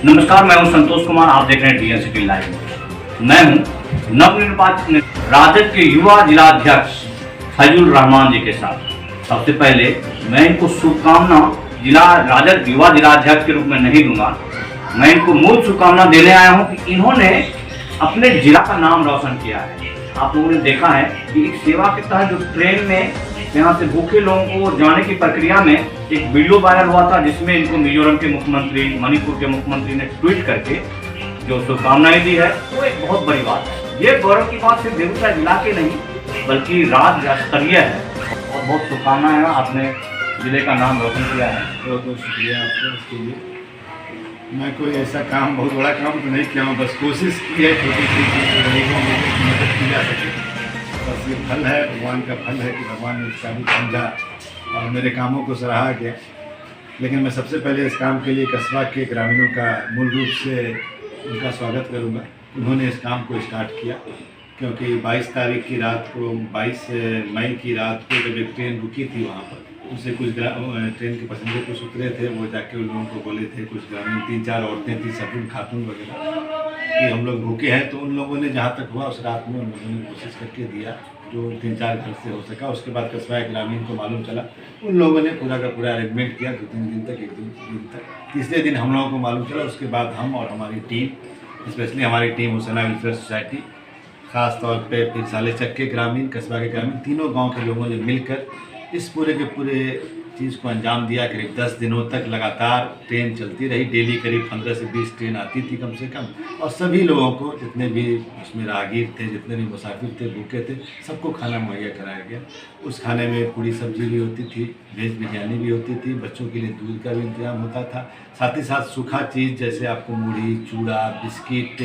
नमस्कार, मैं हूं संतोष कुमार। आप देख रहे हैं DNCT लाइव। मैं हूं नवनिर्वाचित राजद के युवा जिलाध्यक्ष फैजुल रहमान जी के साथ। सबसे पहले मैं इनको शुभकामना जिला राजद युवा जिलाध्यक्ष के रूप में नहीं दूंगा। मैं इनको मूल शुभकामना देने आया हूं कि इन्होंने अपने जिला का नाम रोशन किया है। आप लोगों ने देखा है कि एक सेवा के तहत जो ट्रेन में यहाँ से भूखे लोगों को जाने की प्रक्रिया में एक वीडियो वायरल हुआ था, जिसमें इनको मिजोरम के मुख्यमंत्री, मणिपुर के मुख्यमंत्री ने ट्वीट करके जो शुभकामनाएं दी है, वो एक बहुत बड़ी बात है। ये गौरव की बात सिर्फ बेगूसराय जिला के नहीं बल्कि राज्य स्तरीय है। और बहुत शुभकामनाएं हैं, आपने जिले का नाम रोशन किया है। बहुत बहुत शुक्रिया आपका उसके लिए। मैं कोई ऐसा काम, बहुत बड़ा काम तो नहीं किया हूँ, बस कोशिश की है छोटी सी मदद की जा सके। बस ये फल है, भगवान का फल है कि भगवान ने इसका भी समझा और मेरे कामों को सराहा गया। लेकिन मैं सबसे पहले इस काम के लिए कस्बा के ग्रामीणों का मूल रूप से उनका स्वागत करूंगा। उन्होंने इस काम को स्टार्ट किया क्योंकि 22 तारीख की रात को, 22 मई की रात को जब एक ट्रेन रुकी थी वहाँ पर, उससे कुछ ट्रेन के पैसेंजर कुछ उतरे थे। वो जाके उन लोगों को बोले थे, कुछ ग्रामीण 3-4 औरतें थी, सभी खातून वगैरह, कि हम लोग भूखे हैं। तो उन लोगों ने जहाँ तक हुआ उस रात में उन लोगों ने कोशिश करके दिया जो 3-4 घर से हो सका। उसके बाद कस्बा ग्रामीण को मालूम चला, उन लोगों ने पूरा का पूरा अरेंजमेंट किया 2-3 दिन तक, 1-2 दिन तक। तीसरे दिन हम लोगों को मालूम चला। उसके बाद हम और हमारी टीम, स्पेशली हमारी टीम हुसैना वेलफेयर सोसाइटी, ख़ास तौर पे फिर सालेचक के ग्रामीण, कस्बा के ग्रामीण, तीनों गांव के लोगों ने मिलकर इस पूरे के पूरे चीज़ को अंजाम दिया। करीब 10 दिनों तक लगातार ट्रेन चलती रही। डेली करीब 15 से 20 ट्रेन आती थी कम से कम। और सभी लोगों को, जितने भी उसमें राहगीर थे, जितने भी मुसाफिर थे, भूखे थे, सबको खाना मुहैया कराया गया। उस खाने में पूरी सब्जी भी होती थी, वेज बिरयानी भी होती थी, बच्चों के लिए दूध का भी इंतजाम होता था। साथ ही साथ सूखा चीज़ जैसे आपको मूढ़ी, चूड़ा, बिस्किट,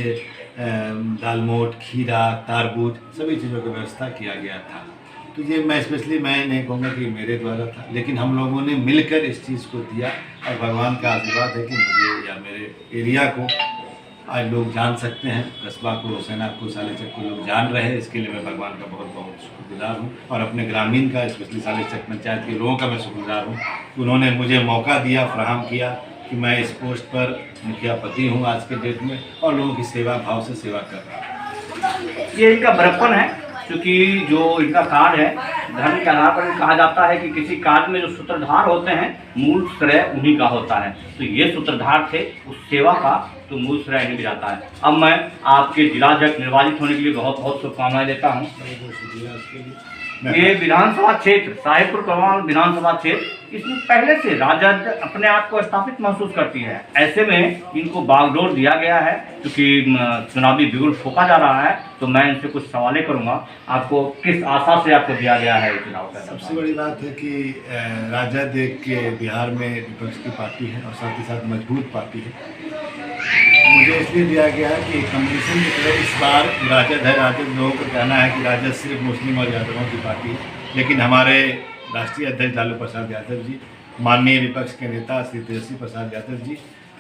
दालमोट, खीरा, तारबूज, सभी चीज़ों की व्यवस्था किया गया था। तो ये मैं स्पेशली मैं नहीं कहूँगा कि मेरे द्वारा था, लेकिन हम लोगों ने मिलकर इस चीज़ को दिया। और भगवान का आशीर्वाद है कि मुझे या मेरे एरिया को आज लोग जान सकते हैं, कस्बा को, हुसैना को, सालेचक को लोग जान रहे हैं। इसके लिए मैं भगवान का बहुत बहुत शुक्रगुजार हूँ। और अपने ग्रामीण का, स्पेशली सालेचक पंचायत के लोगों का मैं शुक्रगुजार हूँ कि उन्होंने मुझे मौका दिया, फराहम किया कि मैं इस पोस्ट पर मुखिया पति हूँ आज के डेट में और लोगों की सेवा भाव से सेवा कर रहा हूँ। ये इनका बड़प्पन है, क्योंकि जो इनका कार्य है, धर्म के आधार पर कहा जाता है कि किसी कार्य में जो सूत्रधार होते हैं, मूल श्रेय उन्हीं का होता है। तो ये सूत्रधार थे उस सेवा का, तो मूल श्रेय इन्हीं को जाता है। अब मैं आपके जिलाध्यक्ष निर्वाचित होने के लिए बहुत बहुत शुभकामनाएं देता हूँ। ये विधानसभा क्षेत्र, साहिबपुर कमाल विधानसभा क्षेत्र, इसमें पहले से राजद अपने आप को स्थापित महसूस करती है। ऐसे में इनको बागडोर दिया गया है, क्योंकि चुनावी बिगुल फूका जा रहा है। तो मैं इनसे कुछ सवालें करूंगा। आपको किस आशा से आपको दिया गया है चुनाव का? सबसे बड़ी बात है कि राजद एक बिहार में विपक्ष की पार्टी है और साथ ही साथ मजबूत पार्टी है। मुझे इसलिए दिया गया है कि कम्युनिज्म की तरह इस बार राजद है। राजद लोगों को कहना है कि राजद सिर्फ मुस्लिम और यादवों की पार्टी है, लेकिन हमारे राष्ट्रीय अध्यक्ष लालू प्रसाद यादव जी, माननीय विपक्ष के नेता श्री तेजस्वी प्रसाद यादव जी,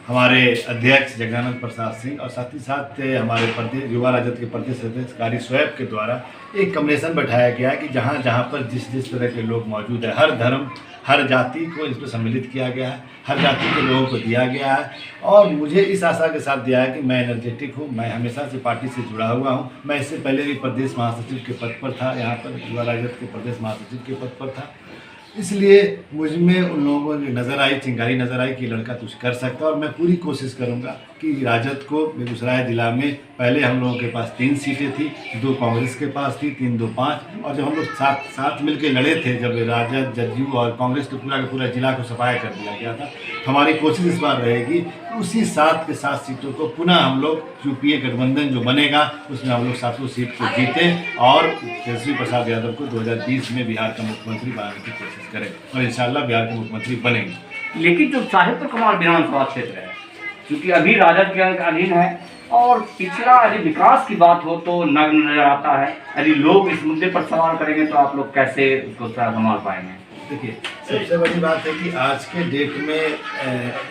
हमारे अध्यक्ष जगदानंद प्रसाद सिंह और साथ ही साथ हमारे प्रदेश युवा राजद के प्रदेश अध्यक्ष कारी स्वैब के द्वारा एक कम्युनिकेशन बैठाया गया है कि जहाँ जहाँ पर जिस जिस तरह के लोग मौजूद है, हर धर्म, हर जाति को इसमें सम्मिलित किया गया है, हर जाति के लोगों को दिया गया है। और मुझे इस आशा के साथ दिया है कि मैं एनर्जेटिक हूँ, मैं हमेशा से पार्टी से जुड़ा हुआ हूँ। मैं इससे पहले भी प्रदेश महासचिव के पद पर था, यहाँ पर युवा राजद के प्रदेश महासचिव के पद पर था। इसलिए मुझ में उन लोगों की नज़र आई, चिंगारी नज़र आई कि लड़का कुछ कर सकता है। और मैं पूरी कोशिश करूंगा कि राजद को बेगूसराय जिला में, पहले हम लोगों के पास 3 सीटें थी, 2 कांग्रेस के पास थी, 3-2 5। और जब हम लोग साथ मिलकर लड़े थे, जब राजद, जदयू और कांग्रेस के पूरा जिला को सफाया कर दिया गया था, हमारी कोशिश इस बार रहेगी उसी 7 के 7 सीटों को पुनः हम लोग यूपीए गठबंधन जो बनेगा उसमें हम लोग 7 सीट को जीतें और तेजस्वी प्रसाद यादव को 2020 में बिहार का मुख्यमंत्री बनाने की कोशिश करें और इंशाल्लाह बिहार के मुख्यमंत्री बनेंगे। लेकिन जो साहिबपुर कमाल विधानसभा क्षेत्र है, क्योंकि अभी राजद के अधीन है और पिछड़ा यदि विकास की बात हो तो नग्न नजर आता है। यदि लोग इस मुद्दे पर सवाल करेंगे तो आप लोग कैसे उसको संभाल पाएंगे? देखिए, सबसे बड़ी बात है कि आज के डेट में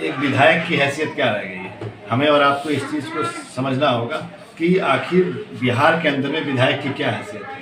एक विधायक की हैसियत क्या रह गई है। हमें और आपको इस चीज़ को समझना होगा कि आखिर बिहार के अंदर में विधायक की क्या हैसियत है।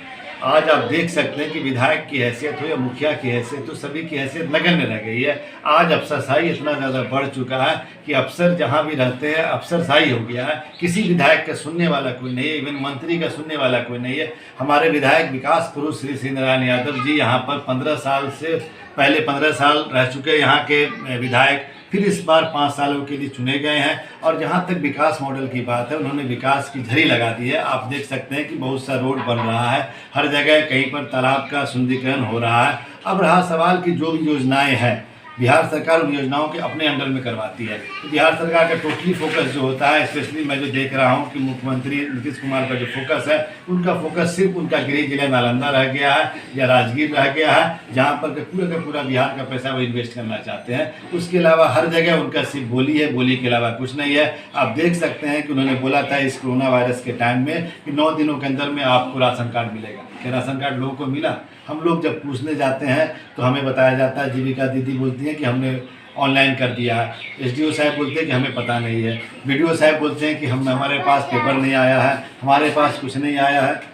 आज आप देख सकते हैं कि विधायक की हैसियत हो या मुखिया की हैसियत हो, सभी की हैसियत नगण्य रह गई है। आज अफसरशाही इतना ज़्यादा बढ़ चुका है कि अफसर जहाँ भी रहते हैं अफसरशाही हो गया है। किसी विधायक का सुनने वाला कोई नहीं है, इवन मंत्री का सुनने वाला कोई नहीं है। हमारे विधायक विकास पुरुष श्री श्री नारायण यादव जी यहाँ पर 15 साल से पहले 15 साल रह चुके यहाँ के विधायक, फिर इस बार 5 सालों के लिए चुने गए हैं। और जहाँ तक विकास मॉडल की बात है, उन्होंने विकास की झड़ी लगा दी है। आप देख सकते हैं कि बहुत सा रोड बन रहा है, हर जगह कहीं पर तालाब का सुंदरीकरण हो रहा है। अब रहा सवाल कि जो भी योजनाएं हैं बिहार सरकार उन योजनाओं के अपने अंडर में करवाती है। तो बिहार सरकार का टोटली फोकस जो होता है, स्पेशली मैं जो देख रहा हूँ कि मुख्यमंत्री नीतीश कुमार का जो फोकस है, उनका फोकस सिर्फ उनका गृह जिला नालंदा रह गया है या राजगीर रह गया है, जहाँ पर का पूरा बिहार का पैसा वो इन्वेस्ट करना चाहते हैं। उसके अलावा हर जगह उनका सिर्फ बोली है, बोली के अलावा कुछ नहीं है। आप देख सकते हैं कि उन्होंने बोला था इस कोरोना वायरस के टाइम में कि 9 दिनों के अंदर में आपको राशन कार्ड मिलेगा। क्या राशन कार्ड लोगों को मिला? हम लोग जब पूछने जाते हैं तो हमें बताया जाता है, जीविका दीदी बोलती हैं कि हमने ऑनलाइन कर दिया है, एसडीओ साहब बोलते हैं कि हमें पता नहीं है, बीडीओ साहब बोलते हैं कि हमारे पास पेपर नहीं आया है, हमारे पास कुछ नहीं आया है।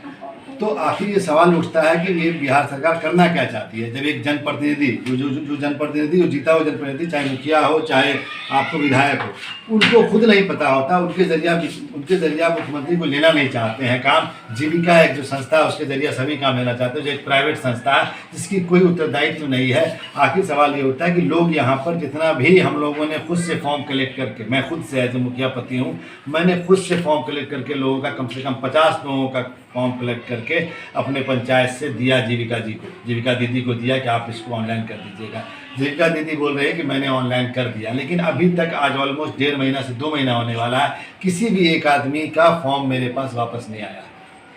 तो आखिर ये सवाल उठता है कि ये बिहार सरकार करना क्या चाहती है, जब एक जनप्रतिनिधि जो जनप्रतिनिधि जो जीता हो जनप्रतिनिधि, चाहे मुखिया हो चाहे आपको विधायक हो, उनको खुद नहीं पता होता, उनके जरिया मुख्यमंत्री को लेना नहीं चाहते हैं काम। जीविका एक जो संस्था है उसके जरिए सभी काम लेना चाहते हैं, जो एक प्राइवेट संस्था है जिसकी कोई उत्तरदायित्व नहीं है। आखिर सवाल ये उठता है कि लोग यहाँ पर जितना भी हम लोगों ने खुद से फॉर्म कलेक्ट करके, मैं खुद से एज ए मुखिया पति हूँ, मैंने खुद से फॉर्म कलेक्ट करके लोगों का कम से कम 50 लोगों का फॉर्म कलेक्ट करके अपने पंचायत से दिया जीविका जी को, जीविका दीदी को दिया कि आप इसको ऑनलाइन कर दीजिएगा। जीविका दीदी बोल रहे हैं कि मैंने ऑनलाइन कर दिया, लेकिन अभी तक आज ऑलमोस्ट 1.5 महीना से 2 महीना होने वाला है, किसी भी एक आदमी का फॉर्म मेरे पास वापस नहीं आया।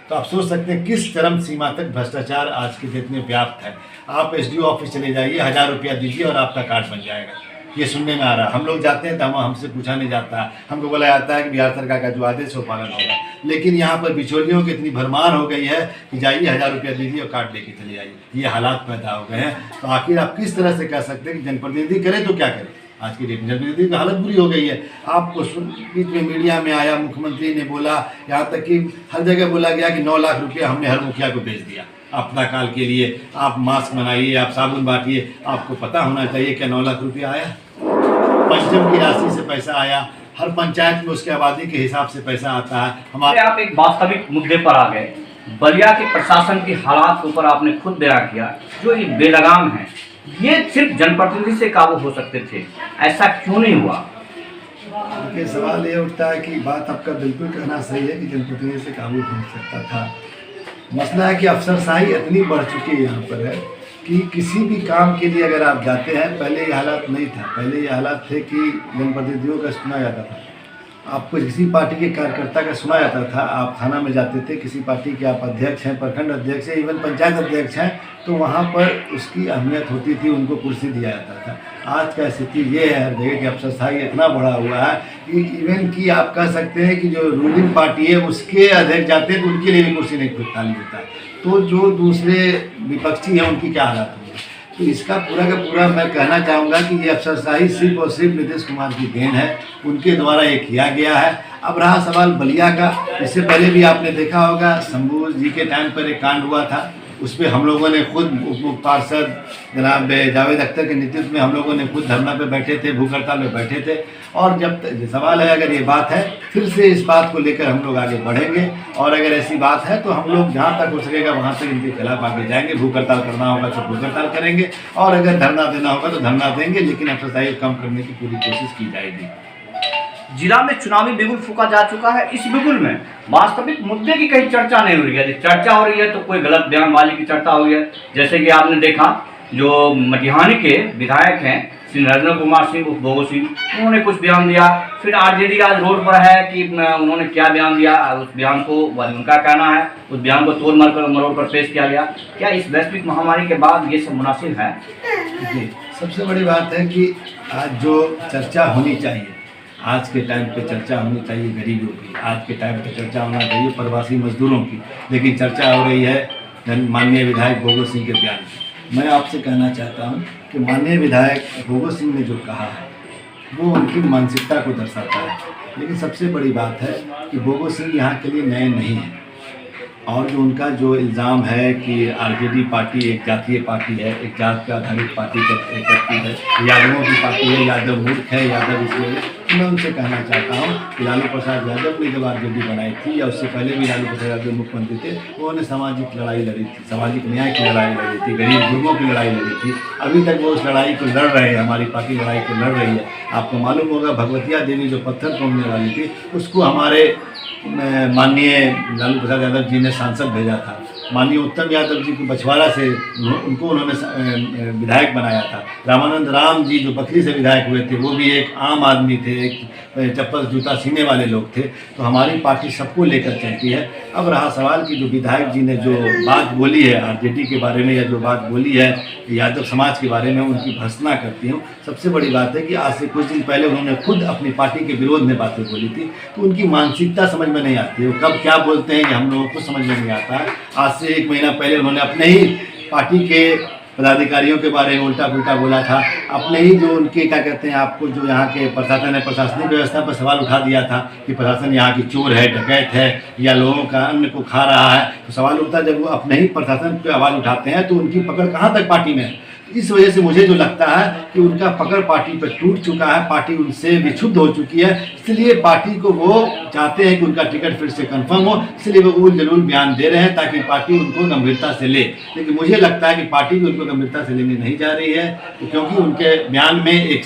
तो आप सोच सकते हैं किस चरम सीमा तक भ्रष्टाचार आज के डेट में व्याप्त है। आप एसडीओ ऑफिस चले जाइए, 1000 रुपया दीजिए और आपका कार्ड बन जाएगा। ये सुनने में आ रहा है। हम लोग जाते हैं तो हमसे पूछा नहीं जाता है, हमको बोला जाता है कि बिहार सरकार का जो आदेश है वो पालन होगा। लेकिन यहाँ पर बिचौलियों की इतनी भरमार हो गई है कि जाइए 1000 रुपया दीजिए और कार्ड लेके चले जाइए। ये हालात पैदा हो गए हैं। तो आखिर आप किस तरह से कह सकते हैं कि जनप्रतिनिधि करे तो क्या करे? आज की डेट में जनप्रतिनिधि की हालत बुरी हो गई है। आपको बीच में मीडिया में आया, मुख्यमंत्री ने बोला, यहाँ तक कि हर जगह बोला गया कि 9 लाख रुपया हमने हर मुखिया को भेज दिया आपदा काल के लिए। आप मास्क बनाइए, आप साबुन बांटिए। आपको पता होना चाहिए क्या 9 लाख रुपया आया? पंचम की राशि से पैसा आया, हर पंचायत में उसके आबादी के हिसाब से पैसा आता है। हमारे आप एक वास्तविक मुद्दे पर आ गए। बलिया के प्रशासन की हालात के ऊपर आपने खुद बयान किया, जो ये बेलगाम है, ये सिर्फ जनप्रतिनिधि से काबू हो सकते थे, ऐसा क्यों नहीं हुआ? देखिए, सवाल ये उठता है कि बात आपका बिल्कुल कहना सही है कि जनप्रतिनिधि से काबू हो सकता था। मसला है कि अफसरशाही इतनी बढ़ चुकी है यहाँ पर है कि किसी भी काम के लिए अगर आप जाते हैं, पहले ये हालात नहीं था। पहले ये हालात थे कि जनप्रतिनिधियों का सुना जाता था, आपको किसी पार्टी के कार्यकर्ता का सुना जाता था। आप थाना में जाते थे, किसी पार्टी के आप अध्यक्ष हैं, प्रखंड अध्यक्ष हैं, इवन पंचायत अध्यक्ष हैं, तो वहाँ पर उसकी अहमियत होती थी, उनको कुर्सी दिया जाता था। आज का स्थिति ये है हर जगह कि अफसरशाही इतना बढ़ा हुआ है कि इवन कि आप कह सकते हैं कि जो रूलिंग पार्टी है उसके अध्यक्ष जाते हैं तो उनके लिए भी कुर्सी नहीं खाली होता है। तो जो दूसरे विपक्षी हैं उनकी क्या हालत होगी? तो इसका पूरा का पूरा मैं कहना चाहूँगा कि ये अफसरशाही सिर्फ और सिर्फ नीतीश कुमार की देन है, उनके द्वारा ये किया गया है। अब रहा सवाल बलिया का, इससे पहले भी आपने देखा होगा शंभू जी के टाइम पर एक कांड हुआ था, उस पर हम लोगों ने खुद उप पार्षद जनाब जावेद अख्तर के नेतृत्व में हम लोगों ने खुद धरना पे बैठे थे, भूख हड़ताल में बैठे थे। और जब सवाल है, अगर ये बात है, फिर से इस बात को लेकर हम लोग आगे बढ़ेंगे। और अगर ऐसी बात है तो हम लोग जहाँ तक हो सकेगा वहाँ तक इनके खिलाफ आगे जाएंगे। भूख हड़ताल करना होगा तो भूख हड़ताल करेंगे, और अगर धरना देना होगा तो धरना देंगे, लेकिन अफसरशाही कम करने की पूरी कोशिश की जाएगी। जिला में चुनावी बिगुल फूका जा चुका है। इस बिगुल में वास्तविक मुद्दे की कहीं चर्चा नहीं हो रही है। चर्चा हो रही है तो कोई गलत बयानबाजी की चर्चा हो रही है। जैसे कि आपने देखा, जो मटिहानी के विधायक हैं श्री नरेंद्र कुमार सिंह उर्फ भोगो सिंह, उन्होंने कुछ बयान दिया। फिर आरजेडी आज रोड पर है कि उन्होंने क्या बयान दिया, उस बयान को उनका कहना है, उस बयान को तोड़ मरोड़ कर पेश किया गया। क्या इस वैश्विक महामारी के बाद ये सब मुनासिब है? जी, सबसे बड़ी बात है कि आज जो चर्चा होनी चाहिए, आज के टाइम पे चर्चा होनी चाहिए गरीबों की, आज के टाइम पे चर्चा होना चाहिए प्रवासी मजदूरों की, लेकिन चर्चा हो रही है माननीय विधायक भोगो सिंह के बयान की। मैं आपसे कहना चाहता हूं कि माननीय विधायक भोगो सिंह ने जो कहा है वो उनकी मानसिकता को दर्शाता है। लेकिन सबसे बड़ी बात है कि भोगो सिंह यहाँ के लिए नए नहीं हैं। और जो उनका जो इल्ज़ाम है कि आरजेडी पार्टी एक जातीय पार्टी है, एक जात पे आधारित पार्टी करती है, यादवों की पार्टी है, यादव मूर्ख है, यादव इसलिए मैं उनसे कहना चाहता हूँ कि लालू प्रसाद यादव ने जब आरजेडी बनाई थी या उससे पहले भी लालू प्रसाद यादव मुख्यमंत्री थे, उन्होंने सामाजिक लड़ाई लड़ी थी, सामाजिक न्याय की लड़ाई लड़ी थी, गरीब गुरबों की लड़ाई लड़ी थी। अभी तक वो उस लड़ाई को लड़ रहे हैं, हमारी पार्टी लड़ाई को लड़ रही है। आपको मालूम होगा भगवतिया देवी जो पत्थर तोड़ने वाली थी, उसको हमारे माननीय लालू प्रसाद यादव जी ने सांसद भेजा था। माननीय उत्तम यादव जी को बछवाड़ा से उनको उन्होंने विधायक बनाया था। रामानंद राम जी जो बखरी से विधायक हुए थे, वो भी एक आम आदमी थे, एक चप्पल जूता सीने वाले लोग थे। तो हमारी पार्टी सबको लेकर चलती है। अब रहा सवाल कि जो विधायक जी ने जो बात बोली है आरजेडी के बारे में या जो बात बोली है यादव समाज के बारे में, उनकी भर्त्सना करती हूँ। सबसे बड़ी बात है कि आज से कुछ दिन पहले उन्होंने खुद अपनी पार्टी के विरोध में बातें बोली थी, तो उनकी मानसिकता समझ में नहीं आती है। वो कब क्या बोलते हैं ये हम लोगों को समझ में नहीं आता है। आज से 1 महीना पहले उन्होंने अपने ही पार्टी के पदाधिकारियों के बारे में उल्टा पुल्टा बोला था। अपने ही जो उनके क्या कहते हैं, आपको जो यहाँ के प्रशासन है, प्रशासनिक व्यवस्था पर सवाल उठा दिया था कि प्रशासन यहाँ की चोर है, डकैत है या लोगों का अन्न को खा रहा है। तो सवाल उठता जब वो अपने ही प्रशासन पे आवाज़ उठाते हैं तो उनकी पकड़ कहाँ तक पार्टी में है। इस वजह से मुझे जो लगता है कि उनका पकड़ पार्टी पर टूट चुका है, पार्टी उनसे विक्षुब्ध हो चुकी है। इसलिए पार्टी को वो चाहते हैं कि उनका टिकट फिर से कंफर्म हो, इसलिए वो उल जलूल बयान दे रहे हैं ताकि पार्टी उनको गंभीरता से ले। लेकिन मुझे लगता है कि पार्टी भी उनको गंभीरता से लेने नहीं जा रही है, क्योंकि उनके बयान में एक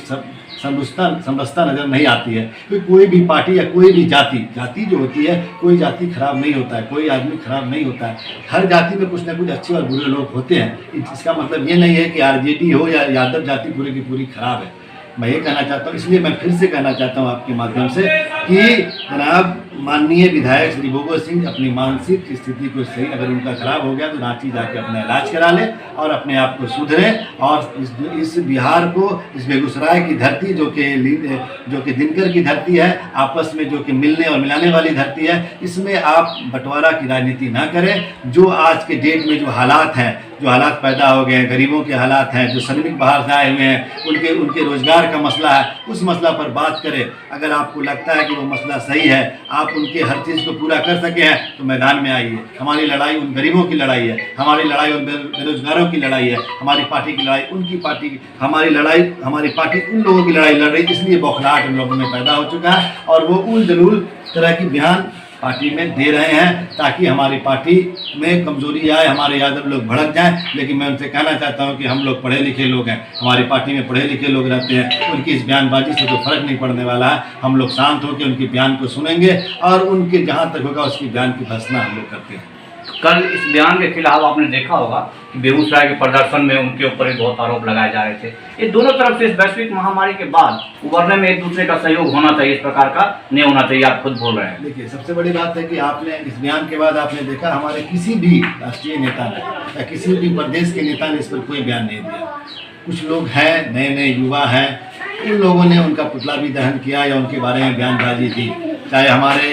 समरसता नज़र नहीं आती है। तो कोई भी पार्टी या कोई भी जाति जो होती है, कोई जाति खराब नहीं होता है, कोई आदमी खराब नहीं होता है। हर जाति में कुछ ना कुछ अच्छे और बुरे लोग होते हैं। इसका मतलब ये नहीं है कि आरजेडी हो या यादव जाति पूरी की पूरी खराब है। मैं ये कहना चाहता हूँ, इसलिए मैं फिर से कहना चाहता हूँ आपके माध्यम से कि जनाब माननीय विधायक श्री भोगो सिंह अपनी मानसिक स्थिति को सही, अगर उनका खराब हो गया तो रांची जाके अपना इलाज करा ले और अपने आप को सुधरें। और इस बिहार को, इस बेगूसराय की धरती जो कि दिनकर की धरती है, आपस में जो कि मिलने और मिलाने वाली धरती है, इसमें आप बंटवारा की राजनीति ना करें। जो आज के डेट में जो हालात हैं, जो हालात पैदा हो गए हैं, गरीबों के हालात हैं, जो श्रमिक बाहर से आए हुए हैं, उनके रोजगार का मसला है, उस मसला पर बात करें। अगर आपको लगता है कि वो मसला सही है, आप उनके हर चीज़ को पूरा कर सके हैं, तो मैदान में आइए। हमारी लड़ाई उन गरीबों की लड़ाई है, हमारी लड़ाई उन बेरोजगारों की लड़ाई है, हमारी पार्टी की लड़ाई उनकी पार्टी की, हमारी पार्टी उन लोगों की लड़ाई लड़ रही है। इसलिए बौखलाहट उन लोगों में पैदा हो चुका है और वो उल जलूल तरह की बयान पार्टी में दे रहे हैं ताकि हमारी पार्टी में कमजोरी आए, हमारे यादव लोग भड़क जाएं। लेकिन मैं उनसे कहना चाहता हूं कि हम लोग पढ़े लिखे लोग हैं, हमारी पार्टी में पढ़े लिखे लोग रहते हैं, उनकी इस बयानबाजी से कोई फर्क नहीं पड़ने वाला है। हम लोग शांत होकर उनके बयान को सुनेंगे और उनके जहां तक होगा उसकी बयान की भर्त्सना हम लोग करते हैं। कल इस बयान के खिलाफ आपने देखा होगा कि बेगूसराय के प्रदर्शन में उनके ऊपर भी बहुत आरोप लगाए जा रहे थे। ये दोनों तरफ से इस वैश्विक महामारी के बाद उभरने में एक दूसरे का सहयोग होना चाहिए, इस प्रकार का नहीं होना चाहिए, आप खुद बोल रहे हैं। देखिए, सबसे बड़ी बात है कि आपने इस बयान के बाद आपने देखा हमारे किसी भी राष्ट्रीय नेता ने या किसी भी प्रदेश के नेता ने इस पर कोई बयान नहीं दिया। कुछ लोग हैं, नए नए युवा हैं, उन लोगों ने उनका पुतला भी दहन किया या उनके बारे में बयानबाजी की। चाहे हमारे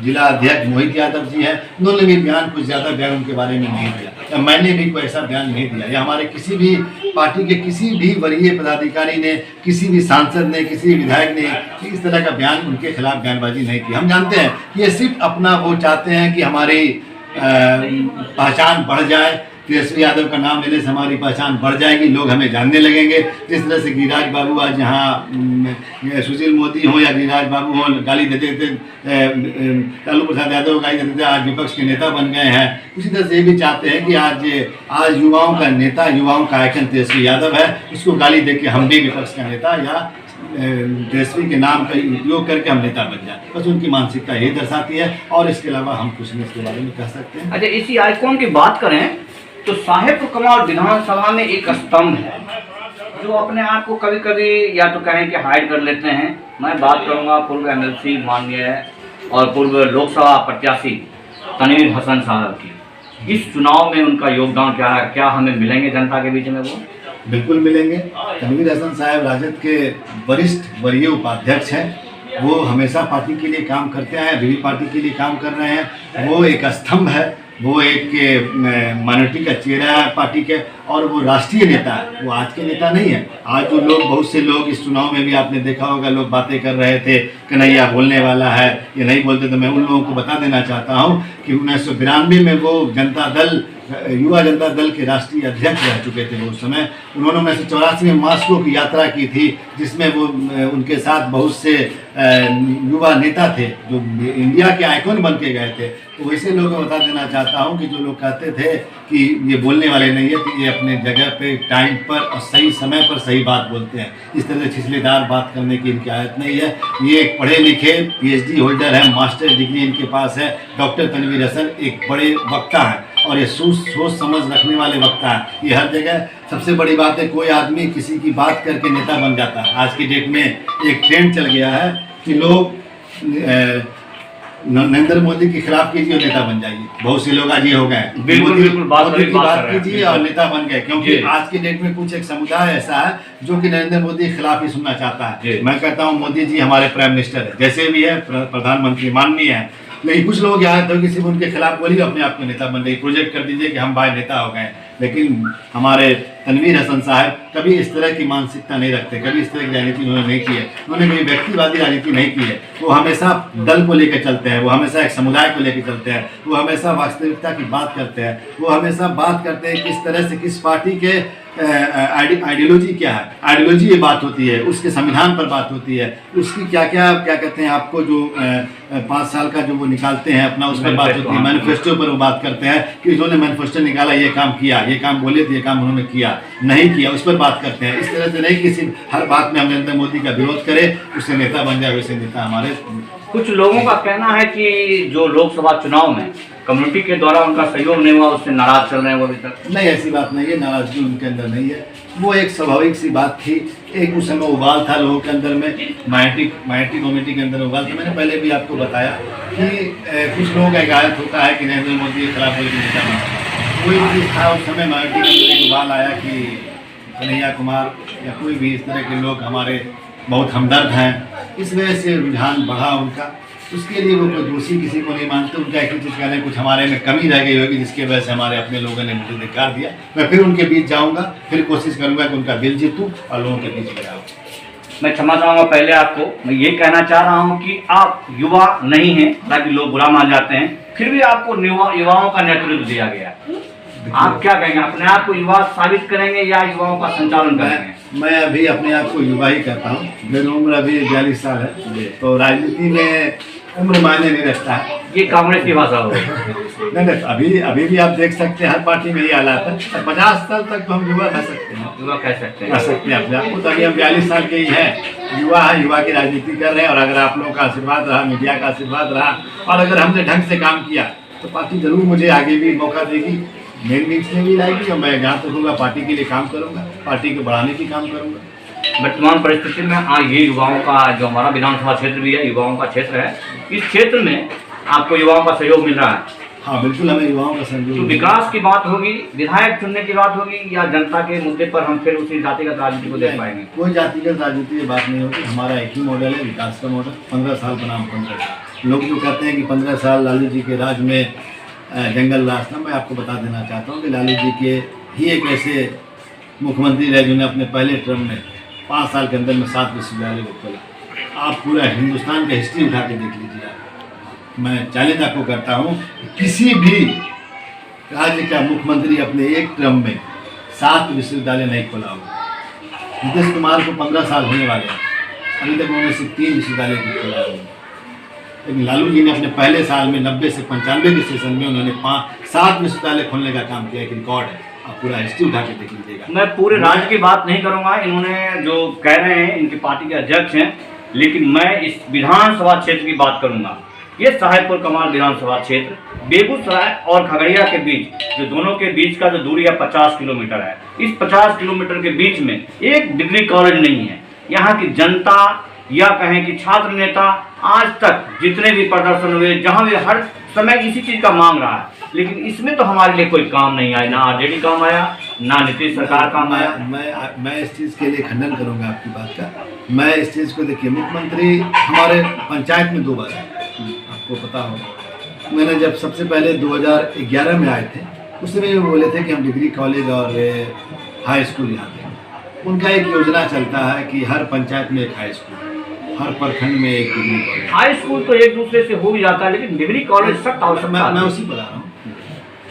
जिला अध्यक्ष मोहित यादव जी हैं, उन्होंने भी बयान कुछ ज़्यादा बयान उनके बारे में नहीं दिया, या मैंने भी कोई ऐसा बयान नहीं दिया, या हमारे किसी भी पार्टी के किसी भी वरीय पदाधिकारी ने, किसी भी सांसद ने, किसी विधायक ने इस तरह का बयान उनके खिलाफ बयानबाजी नहीं की। हम जानते हैं ये सिर्फ अपना वो चाहते हैं कि हमारी पहचान बढ़ जाए, तेजस्वी यादव का नाम लेने से हमारी पहचान बढ़ जाएगी, लोग हमें जानने लगेंगे। जिस तरह से गिरिराज बाबू आज यहाँ सुशील मोदी हो या गिरिराज बाबू हो गाली देते थे, लालू प्रसाद यादव गाली देते थे, आज विपक्ष के नेता बन गए हैं। उसी तरह से ये भी चाहते हैं कि आज युवाओं का नेता, युवाओं का आइकन तेजस्वी यादव है, उसको गाली दे के हम भी विपक्ष का नेता या तेजस्वी के नाम का उपयोग करके हम नेता बन जाए। बस उनकी मानसिकता ये दर्शाती है और इसके अलावा हम कुछ नहीं इसके बारे में कह सकते हैं। अच्छा, इसी आइकॉन की बात करें तो साहेब कमाल विधानसभा में एक स्तंभ है जो अपने आप को कभी कभी या तो कहें कि हाइड कर लेते हैं। मैं बात करूंगा पूर्व एमएलसी माननीय और पूर्व लोकसभा प्रत्याशी तनवीर हसन साहब की। इस चुनाव में उनका योगदान क्या हमें मिलेंगे जनता के बीच में? वो बिल्कुल मिलेंगे। तनवीर हसन साहब राजद के वरिष्ठ वरीय उपाध्यक्ष हैं, वो हमेशा पार्टी के लिए काम करते हैं, अभी भी पार्टी के लिए काम कर रहे हैं। वो एक स्तंभ है, वो एक माइनॉरिटी का चेहरा है पार्टी के, और वो राष्ट्रीय नेता है, वो आज के नेता नहीं है। आज जो लोग, बहुत से लोग इस चुनाव में भी आपने देखा होगा, लोग बातें कर रहे थे कि कन्हैया बोलने वाला है, ये नहीं बोलते। तो मैं उन लोगों को बता देना चाहता हूँ कि 1992 में वो जनता दल, युवा जनता दल के राष्ट्रीय अध्यक्ष रह चुके थे। वो उस समय उन्होंने 1984 में मॉस्को की यात्रा की थी, जिसमें वो उनके साथ बहुत से युवा नेता थे जो इंडिया के आइकॉन बन के गए थे। तो वैसे लोगों को बता देना चाहता हूं कि जो लोग कहते थे कि ये बोलने वाले नहीं है, कि ये अपने जगह पे टाइम पर और सही समय पर सही बात बोलते हैं। इस तरह से छिछलेदार बात करने की इनकी आदत नहीं है। ये एक पढ़े लिखे PhD होल्डर है, मास्टर डिग्री इनके पास है। डॉक्टर तनवीर हसन एक बड़े वक्ता हैं और ये सोच समझ रखने वाले वक्ता हैं। ये हर जगह, सबसे बड़ी बात है, कोई आदमी किसी की बात करके नेता बन जाता है। आज की डेट में एक ट्रेंड चल गया है कि लोग नरेंद्र मोदी के खिलाफ कीजिए और नेता बन जाइए। बहुत से लोग आज ये हो गए, बिल्कुल मोदी की बात कीजिए और नेता बन गए। क्योंकि आज की डेट में कुछ एक समुदाय ऐसा है जो कि नरेंद्र मोदी के खिलाफ ही सुनना चाहता है। मैं कहता हूँ मोदी जी हमारे प्राइम मिनिस्टर है, जैसे भी है, प्रधानमंत्री माननीय है, लेकिन कुछ लोग यहाँ तो किसी उनके खिलाफ बोलिए, अपने आप को नेता बन रही, प्रोजेक्ट कर दीजिए कि हम भाई नेता हो गए। लेकिन हमारे तनवीर हसन साहब कभी इस तरह की मानसिकता नहीं रखते, कभी इस तरह की राजनीति उन्होंने नहीं की है। उन्होंने कभी व्यक्तिवादी राजनीति नहीं की है। वो हमेशा दल को लेकर चलते हैं, वो हमेशा एक समुदाय को लेकर चलते हैं, वो हमेशा वास्तविकता की बात करते हैं, वो हमेशा बात करते हैं किस तरह से, किस पार्टी के आइडियोलॉजी क्या है। आइडियोलॉजी ये बात होती है, उसके संविधान पर बात होती है, उसकी क्या कहते हैं आपको, जो 5 साल का जो वो निकालते हैं अपना, उस पर बात होती है। मैनिफेस्टो पर वो बात करते हैं कि उन्होंने मैनिफेस्टो निकाला, ये काम किया, ये काम बोले थे, ये काम उन्होंने किया, नहीं किया, उस पर बात करते हैं। इस तरह से नहीं किसी हर बात में हम नरेंद्र मोदी का विरोध करें, उससे नेता बन जाए, वैसे नेता हमारे। कुछ लोगों का कहना है कि जो लोकसभा चुनाव में कम्युनिटी के द्वारा उनका सहयोग नहीं हुआ, उससे नाराज चल रहे हैं वो अभी तक। नहीं, ऐसी बात नहीं है, नाराजगी उनके अंदर नहीं है। वो एक स्वाभाविक सी बात थी। एक उस समय उबाल था लोगों के अंदर में, माइटी कमेटी के अंदर उबाल था। मैंने पहले भी आपको बताया कि कुछ लोगों का गायब होता है कि नरेंद्र मोदी के खिलाफ कोई नेता बना। कोई चीज़ था उस समय, माइटी के अंदर एक उबाल आया कि कन्हैया कुमार या कोई भी इस तरह के लोग हमारे बहुत हमदर्द हैं, इस वजह से रुझान बढ़ा उनका। उसके लिए वो कोई दोषी किसी को नहीं मानते। उनका एक ही चीज़ कहना है, कुछ हमारे में कमी रह गई होगी जिसकी वजह से हमारे अपने लोगों ने मुझे धिक्कार दिया। मैं फिर उनके बीच जाऊंगा, फिर कोशिश करूंगा कि उनका दिल जीतूं और लोगों के बीच में जाऊँ। मैं क्षमा चाहूँगा पहले आपको, मैं ये कहना चाह रहा हूँ कि आप युवा नहीं हैं, ताकि लोग बुरा मान जाते हैं, फिर भी आपको युवाओं का नेतृत्व दिया गया। आप क्या कहेंगे, अपने आप को युवा साबित करेंगे या युवाओं का संचालन करेंगे? मैं अभी अपने आप को युवा ही कहता हूँ। मेरी उम्र अभी 42 साल है, तो राजनीति में उम्र मायने नहीं रखता है। ये कांग्रेस की भाषा हो। नहीं, अभी भी आप देख सकते हैं, हर पार्टी में यही हालात है। 50 साल तक तो हम युवा कह सकते हैं, युवा कह सकते हैं अपने आप को। तो अभी हम 42 साल के ही हैं, युवा है, युवा की राजनीति कर रहे हैं। और अगर आप लोगों का आशीर्वाद रहा, मीडिया का आशीर्वाद रहा, और अगर हमने ढंग से काम किया, तो पार्टी जरूर मुझे आगे भी मौका देगी, मेन विंग्स में भी लाएगी, और मैं जहाँ तक होगा पार्टी के लिए काम करूँगा, पार्टी को बढ़ाने की काम करूँगा। वर्तमान परिस्थिति में ये युवाओं का, जो हमारा विधानसभा क्षेत्र भी है, युवाओं का क्षेत्र है, इस क्षेत्र में आपको युवाओं का सहयोग मिल रहा है? हाँ बिल्कुल, हमें युवाओं का सहयोग। तो विकास की बात होगी, विधायक चुनने की बात होगी, या जनता के मुद्दे पर हम फिर उसी जातिगत राजनीति को देख पाएंगे? कोई जातिगत राजनीति की बात नहीं होगी। हमारा एक ही मॉडल है, विकास का मॉडल। 15 साल का नाम 15 साल। लोग जो कहते हैं कि 15 साल लालू जी के राज में जंगल राज था, मैं आपको बता देना चाहता हूँ कि लालू जी के ही एक ऐसे मुख्यमंत्री रहे जिन्होंने अपने पहले टर्म में 5 साल के अंदर में 7 विश्वविद्यालय को खोला। आप पूरा हिंदुस्तान का हिस्ट्री उठा के देख लीजिए। मैं चैलेंज आपको करता हूँ, किसी भी राज्य का मुख्यमंत्री अपने एक टर्म में 7 विश्वविद्यालय नहीं खोला होगा। नीतीश कुमार को 15 साल होने वाले हैं, अभी तक उन्होंने सिर्फ 3 विश्वविद्यालय को खोला होगा। लेकिन लालू जी ने अपने पहले साल में 90 से 95 के सेशन में उन्होंने 7 विश्वविद्यालय खोलने का काम किया। एक रिकॉर्ड है, आप पूरा हिस्ट्री उठा के देख लीजिएगा। मैं पूरे राज्य की बात नहीं करूंगा, इन्होंने जो कह रहे हैं इनकी पार्टी के अध्यक्ष हैं, लेकिन मैं इस विधानसभा क्षेत्र की बात करूंगा। ये साहेबपुर कमाल विधानसभा क्षेत्र बेगूसराय और खगड़िया के बीच, जो दोनों के बीच का जो दूरी है 50 किलोमीटर है। इस 50 किलोमीटर के बीच में एक डिग्री कॉलेज नहीं है। यहाँ की जनता या कहें कि छात्र नेता आज तक जितने भी प्रदर्शन हुए, जहाँ भी हर समय इसी चीज़ का मांग रहा है, लेकिन इसमें तो हमारे लिए कोई काम नहीं आया, ना आरजेडी काम आया, ना नीतीश सरकार काम आया। मैं इस चीज़ के लिए खंडन करूंगा आपकी बात का। मैं इस चीज़ को, देखिए, मुख्यमंत्री हमारे पंचायत में 2 बार है, आपको पता होगा। मैंने जब सबसे पहले 2011 में आए थे, उस समय वो बोले थे कि हम डिग्री कॉलेज और हाई स्कूल यहाँ देंगे। उनका एक योजना चलता है कि हर पंचायत में एक हाई स्कूल, हर प्रखंड में एक डिग्री कॉलेज। हाई स्कूल तो एक दूसरे से हो भी जाता है, लेकिन डिग्री कॉलेज सख्त आवश्यकता मैं उसी पर आ रहा हूँ।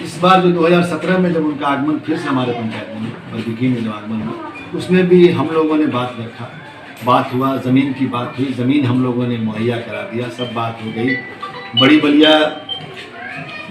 इस बार जो 2017 में जब उनका आगमन फिर से हमारे पंचायत में बल्दिकी में जब आगमन हुआ, उसमें भी हम लोगों ने बात रखा, बात हुआ, ज़मीन की बात हुई, ज़मीन हम लोगों ने मुहैया करा दिया, सब बात हो गई।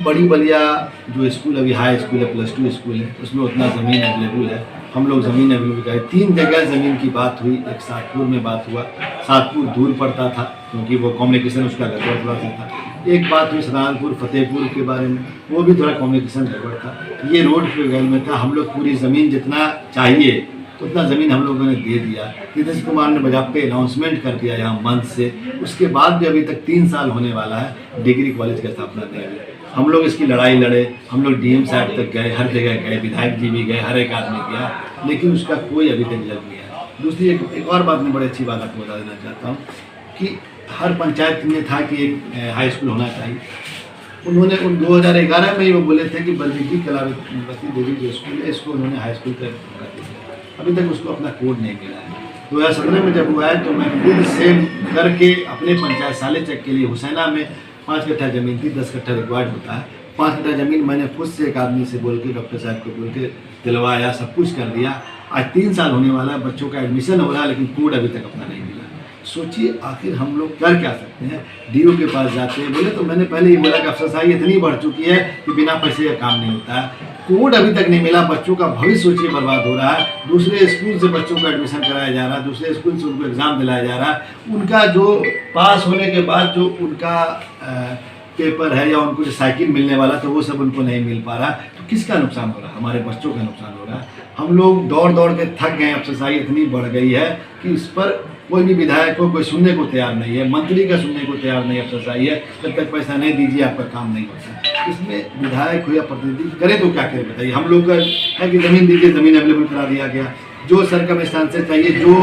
बड़ी बलिया जो स्कूल अभी हाई स्कूल है, +2 स्कूल है, उसमें उतना ज़मीन अवेलेबल है, हम लोग ज़मीन अवेलेबल कराए। 3 जगह ज़मीन की बात हुई, एक सातपुर में बात हुआ, सातपुर दूर पड़ता था क्योंकि वो कम्युनिकेशन उसका गड़बड़ थोड़ा सा था। एक बात हुई सदानपुर फतेहपुर के बारे में, वो भी थोड़ा कम्युनिकेशन गड़बड़ था। ये रोड के बगल में था, हम लोग पूरी ज़मीन जितना चाहिए उतना ज़मीन हम लोगों ने दे दिया। नीतीश कुमार ने बजाते अनाउंसमेंट कर दिया यहाँ मंच से, उसके बाद भी अभी तक 3 साल होने वाला है डिग्री कॉलेज की स्थापना नहीं हुई। हम लोग इसकी लड़ाई लड़े, हम लोग डीएम साहब तक गए, हर जगह गए, विधायक जी भी गए, हर एक आदमी गया, लेकिन उसका कोई अभी तक रिजल्ट नहीं आया। दूसरी एक और बात मैं बड़ी अच्छी बात आपको बता देना चाहता हूँ कि हर पंचायत में था कि एक हाई स्कूल होना चाहिए। उन्होंने 2011 में ही वो बोले थे कि बल्दिकी कलावती देवी जो स्कूल है इसको उन्होंने हाई स्कूल कर अभी तक उसको अपना कोड नहीं मिला है। 2017 में जब हुआ है तो मैं खुद सेम करके अपने पंचायत साले चक के लिए हुसैना में 5 कट्ठा ज़मीन थी, 10 कट्ठा रिक्वायर्ड होता है। 5 कट्ठा ज़मीन मैंने खुद से एक आदमी से बोल के, डॉक्टर साहब को बोल के दिलवाया, सब कुछ कर दिया। आज 3 साल होने वाला है, बच्चों का एडमिशन हो रहा है, लेकिन कोड अभी तक अपना नहीं मिला। सोचिए आखिर हम लोग कर क्या सकते हैं। डीओ के पास जाते हैं, बोले तो मैंने पहले ही बोला कि अफसरशाही इतनी बढ़ चुकी है कि बिना पैसे का काम नहीं होता है। कोड अभी तक नहीं मिला, बच्चों का भविष्य सोचिए बर्बाद हो रहा है। दूसरे स्कूल से बच्चों का एडमिशन कराया जा रहा है, दूसरे स्कूल से उनको एग्ज़ाम दिलाया जा रहा है। उनका जो पास होने के बाद जो उनका पेपर है या उनको जो साइकिल मिलने वाला तो वो सब उनको नहीं मिल पा रहा। तो किसका नुकसान हो रहा है? हमारे बच्चों का नुकसान हो रहा है। हम लोग दौड़ दौड़ के थक गए, अफसरशाही इतनी बढ़ गई है कि इस पर कोई भी विधायक को कोई सुनने को तैयार नहीं है, मंत्री का सुनने को तैयार नहीं अफसरशाही है। जब तक पैसा नहीं दीजिए आपका काम नहीं होता। इसमें विधायक हो या प्रतिनिधि करे तो क्या करे बताइए। हम लोग का है कि ज़मीन दीजिए, ज़मीन अवेलेबल करा दिया गया, जो सर्कमस्टांसेस चाहिए, जो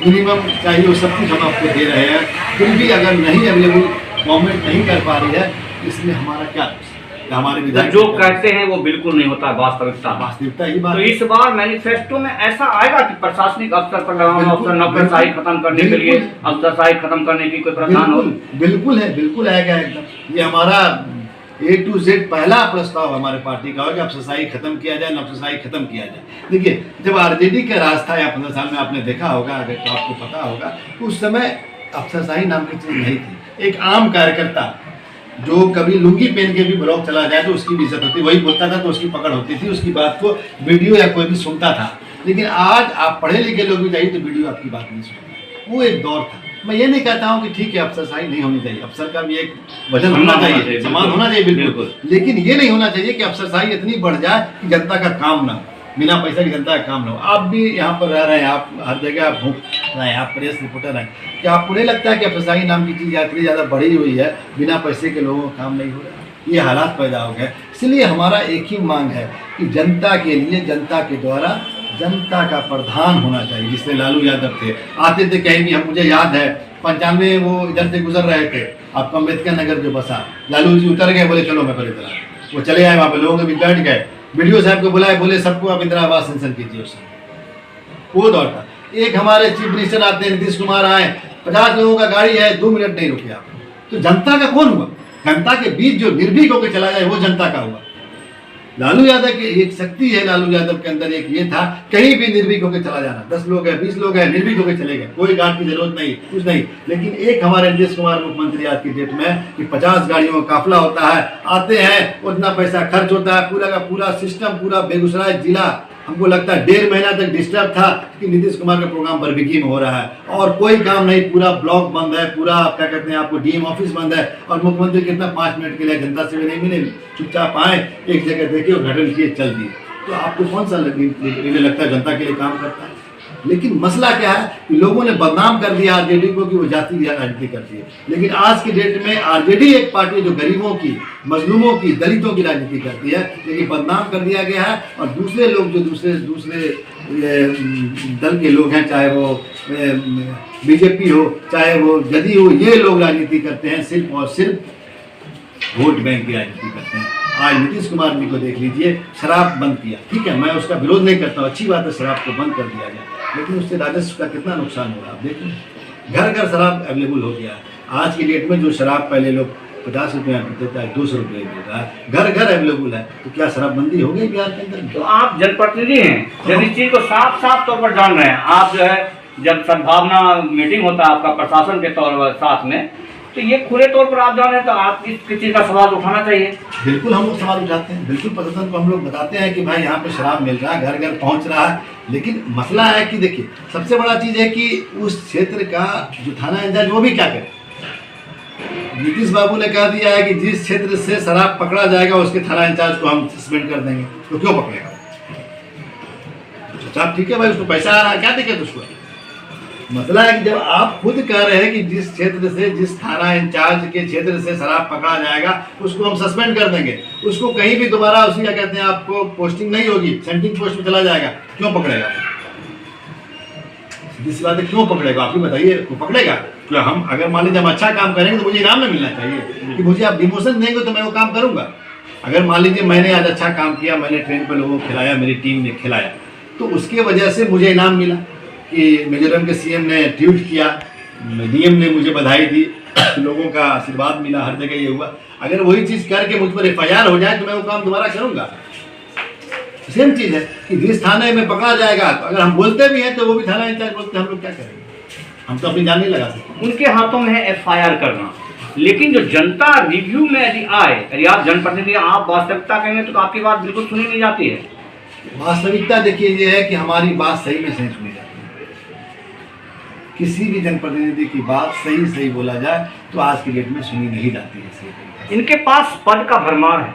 मिनिमम चाहिए वो सब कुछ हम आपको दे रहे हैं। फिर भी अगर नहीं अवेलेबल गवर्नमेंट नहीं कर पा रही है, इसमें हमारा क्या हमारे विधायक जो कहते हैं वो बिल्कुल नहीं होता, वास्तविकता ही बात। तो इस बार मैनिफेस्टो में ऐसा आएगा कि प्रशासनिक अफसर पर लगाना, अफसर नौकरशाही खत्म करने के लिए अफसरशाही खत्म करने की कोई प्रावधान हो? बिल्कुल है, बिल्कुल आएगा एकदम। ये हमारा A to Z पहला प्रस्ताव हमारे पार्टी का होगा, अफसरशाही खत्म किया जाए, नौकरशाही खत्म किया जाए। देखिए जब आरजेडी का राज था या 15 साल में आपने देखा होगा, अगर तो आपको पता होगा, उस समय अफसरशाही नाम की चीज़ नहीं थी। एक आम कार्यकर्ता जो कभी लुंगी पहन के भी ब्लॉक चला जाए तो उसकी भी इज्जत होती, वही बोलता था तो उसकी पकड़ होती थी, उसकी बात को वीडियो या कोई भी सुनता था। लेकिन आज आप पढ़े लिखे लोग भी जाइए तो वीडियो आपकी बात नहीं सुनता। वो एक दौर था। मैं ये नहीं कहता हूँ कि ठीक है अफसरशाही नहीं होनी चाहिए, अफसर का भी एक वजन होना चाहिए, सम्मान होना चाहिए, बिल्कुल। लेकिन ये नहीं होना चाहिए कि अफसरशाही इतनी बढ़ जाए कि जनता का काम ना हो, बिना पैसे की जनता का काम ना हो। आप भी यहाँ पर रह रहे हैं, आप हर जगह आप घूम रहे हैं, आप प्रेस रिपोर्टर हैं, क्या आपको नहीं लगता है कि अफसरशाही नाम की चीज़ इतनी ज़्यादा बढ़ी हुई है, बिना पैसे के लोगों का काम नहीं हो रहा? ये हालात पैदा हो गए। इसलिए हमारा एक ही मांग है कि जनता के लिए, जनता के द्वारा जनता का प्रधान होना चाहिए। जिससे लालू यादव थे, आते थे कहीं भी, हम मुझे याद है 95 वो इधर से गुजर रहे थे, आपको अम्बेडकर नगर जो बसा, लालू जी उतर गए, बोले चलो मैं पहले चला, वो चले आए, वहाँ पे लोगों के भी बैठ गए, वीडियो साहब को बुलाए, बोले सबको आप इंदिरा आवास सेंशन कीजिए। उस वो दौर था। एक हमारे चीफ मिनिस्टर आते हैं, नीतीश कुमार आए, 50 लोगों का गाड़ी है, 2 मिनट नहीं रुके आप। तो जनता का कौन हुआ? जनता के बीच जो निर्भीक होकर चला जाए वो जनता का हुआ। लालू यादव की एक शक्ति है, लालू यादव के अंदर एक ये था, कहीं भी निर्भीक होकर चला जाना। 10 लोग हैं, 20 लोग हैं, निर्भीक होकर चले गए, कोई गार्ड की जरूरत नहीं, कुछ नहीं। लेकिन एक हमारे नीतीश कुमार मुख्यमंत्री आज की डेट में कि 50 गाड़ियों का काफिला होता है, आते हैं, उतना पैसा खर्च होता है, पूरा का पूरा सिस्टम, पूरा बेगूसराय जिला हमको लगता है 1.5 महीना तक डिस्टर्ब था कि नीतीश कुमार का प्रोग्राम बर्बिकी में हो रहा है और कोई काम नहीं, पूरा ब्लॉक बंद है, पूरा क्या कहते हैं आपको डीएम ऑफिस बंद है। और मुख्यमंत्री कितना 5 मिनट के लिए जनता से भी नहीं मिले, चुपचाप आए, एक जगह देखे, उद्घाटन किए, चल दिए। तो आपको कौन सा लगता है जनता के लिए काम करता है? लेकिन मसला क्या है कि लोगों ने बदनाम कर दिया आरजेडी को कि वो जाति राजनीति करती है। लेकिन आज की डेट में आरजेडी एक पार्टी जो गरीबों की, मजलूमों की, दलितों की राजनीति करती है, लेकिन बदनाम कर दिया गया है। और दूसरे लोग जो दूसरे दल के लोग हैं, चाहे वो बीजेपी हो, चाहे वो जदयू हो, ये लोग राजनीति करते हैं सिर्फ और सिर्फ वोट बैंक की राजनीति करते हैं। आज नीतीश कुमार जी को देख लीजिए, शराब बंद किया, ठीक है, मैं उसका विरोध नहीं करता हूँ, अच्छी बात है, शराब को बंद कर दिया गया, लेकिन उससे राजस्व का कितना नुकसान हो रहा है आप देखिए। घर घर शराब अवेलेबल हो गया। आज की डेट में जो शराब पहले लोग 50 रुपये में देता है, 200 रुपये में देता है, घर घर अवेलेबल है, तो क्या शराबबंदी हो गई बिहार के अंदर? तो आप जनप्रतिनिधि हैं, जब इस चीज को साफ साफ तौर पर जान रहे हैं, आप जो है जब सद्भावना मीटिंग होता है आपका प्रशासन के तौर पर साथ में, तो ये खुले तौर पर आप जान रहे हैं, तो आप इस चीज का सवाल उठाना चाहिए। बिल्कुल हम लोग सवाल उठाते हैं, बिल्कुल प्रशासन को हम लोग बताते हैं कि भाई यहाँ पे शराब मिल रहा है, घर घर पहुँच रहा है, लेकिन मसला है कि देखिए सबसे बड़ा चीज़ है कि उस क्षेत्र का जो थाना इंचार्ज वो भी क्या करे। नीतीश बाबू ने कह दिया है कि जिस क्षेत्र से शराब पकड़ा जाएगा उसके थाना इंचार्ज को हम सस्पेंड कर देंगे, तो क्यों पकड़ेगा? अच्छा ठीक है भाई, उसको पैसा आ रहा है, क्या दिक्कत उसको? मसला है कि जब आप खुद कह रहे हैं कि जिस क्षेत्र से, जिस थाना इंचार्ज के क्षेत्र से शराब पकड़ा जाएगा उसको हम सस्पेंड कर देंगे, उसको कहीं भी दोबारा उसी क्या कहते हैं आपको पोस्टिंग नहीं होगी, सेंटिंग पोस्ट में चला जाएगा, क्यों पकड़ेगा? सीधी सी बात है, क्यों पकड़ेगा? आप ही बताइए, क्यों पकड़ेगा? तो हम अगर मान लीजिए हम अच्छा काम करेंगे तो मुझे इनाम में मिलना चाहिए, कि मुझे आप डिमोशन देंगे तो मैं वो काम करूंगा। अगर मान लीजिए मैंने आज अच्छा काम किया, मैंने ट्रेन पर लोगों को खिलाया, मेरी टीम ने खिलाया, तो उसके वजह से मुझे इनाम मिला कि मिजोरम के सीएम ने ट्वीट किया, डीएम ने मुझे बधाई दी, लोगों का आशीर्वाद मिला, हर जगह ये हुआ। अगर वही चीज़ करके मुझ पर FIR हो जाए तो मैं वो काम दोबारा करूंगा। सेम चीज़ है कि जिस थाने में पकड़ा जाएगा, तो अगर हम बोलते भी हैं तो वो भी थाना इंचार्ज बोलते हैं, हम लोग क्या करेंगे? हम तो अपनी जान नहीं लगा सकते। उनके हाथों में है FIR करना, लेकिन जो जनता रिव्यू में यदि आए, यदि आप जनप्रतिनिधि, आप वास्तविकता कहेंगे तो आपकी बात बिल्कुल सुनी नहीं जाती है। वास्तविकता देखिए ये है कि हमारी बात सही में सही सुनी जाती है। किसी भी जनप्रतिनिधि की बात सही सही बोला जाए तो आज की डेट में सुनी नहीं जाती है सही। इनके पास पद का भरमार है,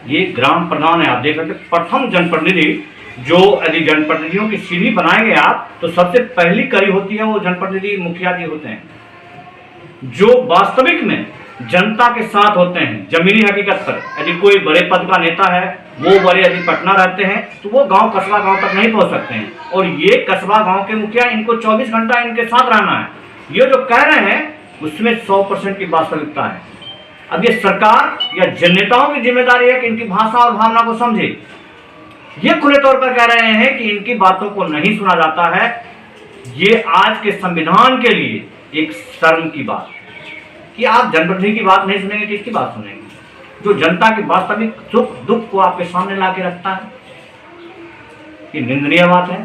ये ग्राम प्रधान है, आप देख सकते हैं, प्रथम जनप्रतिनिधि जो यदि जनप्रतिनिधियों की सीढ़ी बनाएंगे आप, तो सबसे पहली कड़ी होती है वो जनप्रतिनिधि मुखिया जी होते हैं, जो वास्तविक में जनता के साथ होते हैं। जमीनी हकीकत पर यदि कोई बड़े पद का नेता है, वो बड़े यदि पटना रहते हैं, तो वो गांव कस्बा गांव तक नहीं पहुंच सकते हैं, और ये कस्बा गांव के मुखिया, इनको 24 घंटा इनके साथ रहना है। ये जो कह रहे हैं उसमें 100% की वास्तविकता है। अब ये सरकार या जननेताओं की जिम्मेदारी है कि इनकी भाषा और भावना को समझे। ये खुले तौर पर कह रहे हैं कि इनकी बातों को नहीं सुना जाता है। ये आज के संविधान के लिए एक शर्म की बात कि आप जनप्रतिनिधि की बात नहीं सुनेंगे, किसकी बात सुनेंगे? जो जनता के वास्तविक सुख दुख को आपके सामने ला के रखता है। ये निंदनीय बात है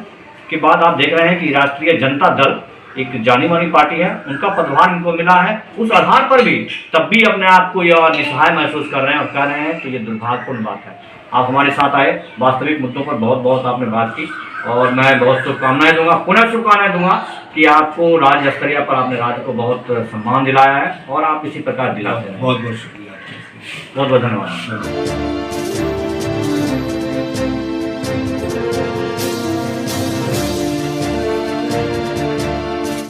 कि बाद आप देख रहे हैं कि राष्ट्रीय जनता दल एक जानी मानी पार्टी है, उनका पदभार इनको मिला है, उस आधार पर भी तब भी अपने आप को यह निस्सहाय महसूस कर रहे हैं और कह रहे हैं कि ये दुर्भाग्यपूर्ण बात है। आप हमारे साथ आए, वास्तविक मुद्दों पर बहुत बहुत आपने बात की, और मैं बहुत शुभकामनाएं दूंगा, पुनः शुभकामनाएं दूंगा कि आपको राज्य स्तरीय पर आपने राज्य को बहुत सम्मान दिलाया है, और आप इसी प्रकार दिलाते हैं। बहुत बहुत शुक्रिया, बहुत बहुत धन्यवाद।